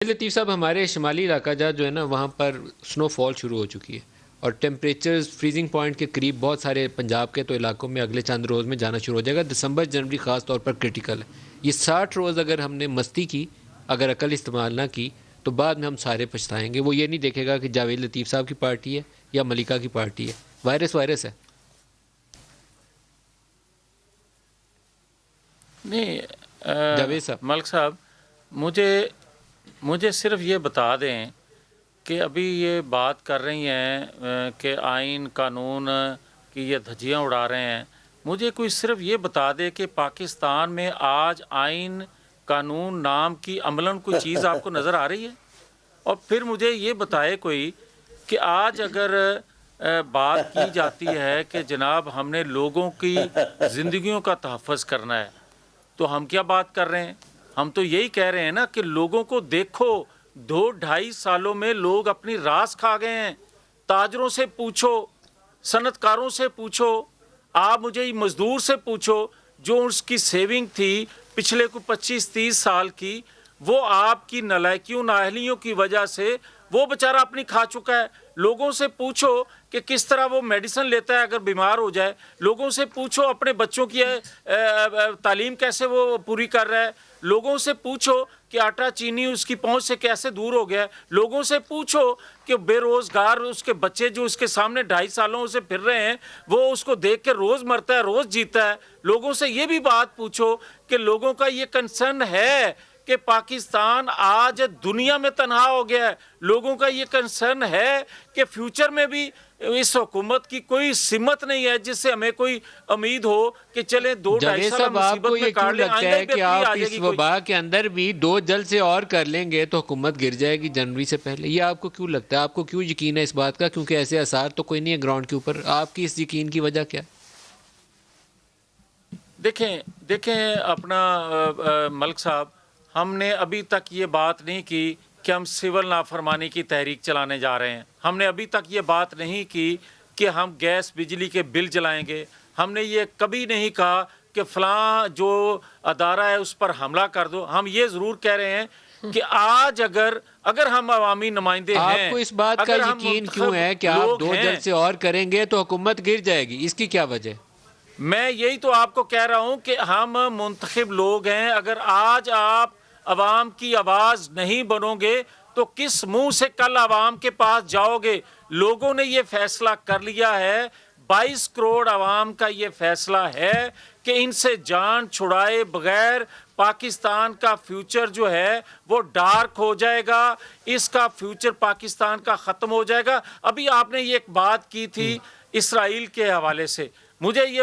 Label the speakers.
Speaker 1: لطیف صاحب، ہمارے شمالی علاقہ جات جو ہے نا، وہاں پر سنو فال شروع ہو چکی ہے اور ٹیمپریچر فریزنگ پوائنٹ کے قریب بہت سارے پنجاب کے تو علاقوں میں اگلے چند روز میں جانا شروع ہو جائے گا. دسمبر جنوری خاص طور پر کرٹیکل ہے. یہ 60 روز اگر ہم نے مستی کی، اگر عقل استعمال نہ کی، تو بعد میں ہم سارے پچھتائیں گے. وہ یہ نہیں دیکھے گا کہ جاوید لطیف صاحب کی پارٹی ہے یا ملکہ کی پارٹی ہے. وائرس ہے.
Speaker 2: نہیں
Speaker 1: جاوید صاحب،
Speaker 2: ملک صاحب، مجھے صرف یہ بتا دیں کہ ابھی یہ بات کر رہی ہیں کہ آئین قانون کی یہ دھجیاں اڑا رہے ہیں. مجھے کوئی صرف یہ بتا دے کہ پاکستان میں آج آئین قانون نام کی عملاً کوئی چیز آپ کو نظر آ رہی ہے؟ اور پھر مجھے یہ بتائے کوئی کہ آج اگر بات کی جاتی ہے کہ جناب ہم نے لوگوں کی زندگیوں کا تحفظ کرنا ہے، تو ہم کیا بات کر رہے ہیں؟ ہم تو یہی کہہ رہے ہیں نا کہ لوگوں کو دیکھو، 2-2.5 سالوں میں لوگ اپنی راس کھا گئے ہیں. تاجروں سے پوچھو، صنعت کاروں سے پوچھو، آپ مجھے مزدور سے پوچھو، جو اس کی سیونگ تھی پچھلے کو 25-30 سال کی، وہ آپ کی نالائکیوں نااہلیوں کی وجہ سے وہ بیچارہ اپنی کھا چکا ہے. لوگوں سے پوچھو کہ کس طرح وہ میڈیسن لیتا ہے اگر بیمار ہو جائے. لوگوں سے پوچھو اپنے بچوں کی تعلیم کیسے وہ پوری کر رہا ہے. لوگوں سے پوچھو کہ آٹا چینی اس کی پہنچ سے کیسے دور ہو گیا ہے. لوگوں سے پوچھو کہ بے روزگار اس کے بچے جو اس کے سامنے 2.5 سالوں سے پھر رہے ہیں، وہ اس کو دیکھ کے روز مرتا ہے، روز جیتا ہے. لوگوں سے یہ بھی بات پوچھو کہ لوگوں کا یہ کنسرن ہے کہ پاکستان آج دنیا میں تنہا ہو گیا ہے. لوگوں کا یہ کنسرن ہے کہ فیوچر میں بھی اس حکومت کی کوئی سمت نہیں ہے جس سے ہمیں کوئی امید ہو کہ چلے 2-2.5
Speaker 1: جاوید
Speaker 2: سال
Speaker 1: صاحب، آپ
Speaker 2: مصیبت
Speaker 1: کو
Speaker 2: میں
Speaker 1: یہ کیوں
Speaker 2: کاٹ لیں،
Speaker 1: لگتا
Speaker 2: آئندہ
Speaker 1: ہے
Speaker 2: ہی
Speaker 1: کہ
Speaker 2: بہتری
Speaker 1: آپ
Speaker 2: آ جائے
Speaker 1: اس
Speaker 2: گی کوئی.
Speaker 1: وبا کے اندر بھی 2 جلسے اور کر لیں گے تو حکومت گر جائے گی جنوری سے پہلے؟ یہ آپ کو کیوں لگتا ہے؟ آپ کو کیوں یقین ہے اس بات کا؟ کیونکہ ایسے آثار تو کوئی نہیں ہے گراؤنڈ کے اوپر. آپ کی اس یقین کی وجہ کیا؟
Speaker 2: دیکھیں اپنا ملک صاحب، ہم نے ابھی تک یہ بات نہیں کی کہ ہم سول نافرمانی کی تحریک چلانے جا رہے ہیں. ہم نے ابھی تک یہ بات نہیں کی کہ ہم گیس بجلی کے بل جلائیں گے. ہم نے یہ کبھی نہیں کہا کہ فلاں جو ادارہ ہے اس پر حملہ کر دو. ہم یہ ضرور کہہ رہے ہیں کہ آج اگر ہم عوامی نمائندے ہیں،
Speaker 1: آپ کو اس بات کا
Speaker 2: اگر ہم
Speaker 1: یقین کیوں
Speaker 2: منتخب
Speaker 1: ہے کہ آپ
Speaker 2: لوگ
Speaker 1: 2
Speaker 2: ہیں،
Speaker 1: جلسے اور کریں گے تو حکومت گر جائے گی؟ اس کی کیا وجہ؟
Speaker 2: میں یہی تو آپ کو کہہ رہا ہوں کہ ہم منتخب لوگ ہیں. اگر آج آپ عوام کی آواز نہیں بنو گے تو کس منہ سے کل عوام کے پاس جاؤ گے؟ لوگوں نے یہ فیصلہ کر لیا ہے، 22 کروڑ عوام کا یہ فیصلہ ہے کہ ان سے جان چھڑائے بغیر پاکستان کا فیوچر جو ہے وہ ڈارک ہو جائے گا. اس کا فیوچر پاکستان کا ختم ہو جائے گا. ابھی آپ نے یہ ایک بات کی تھی اسرائیل کے حوالے سے، مجھے یہ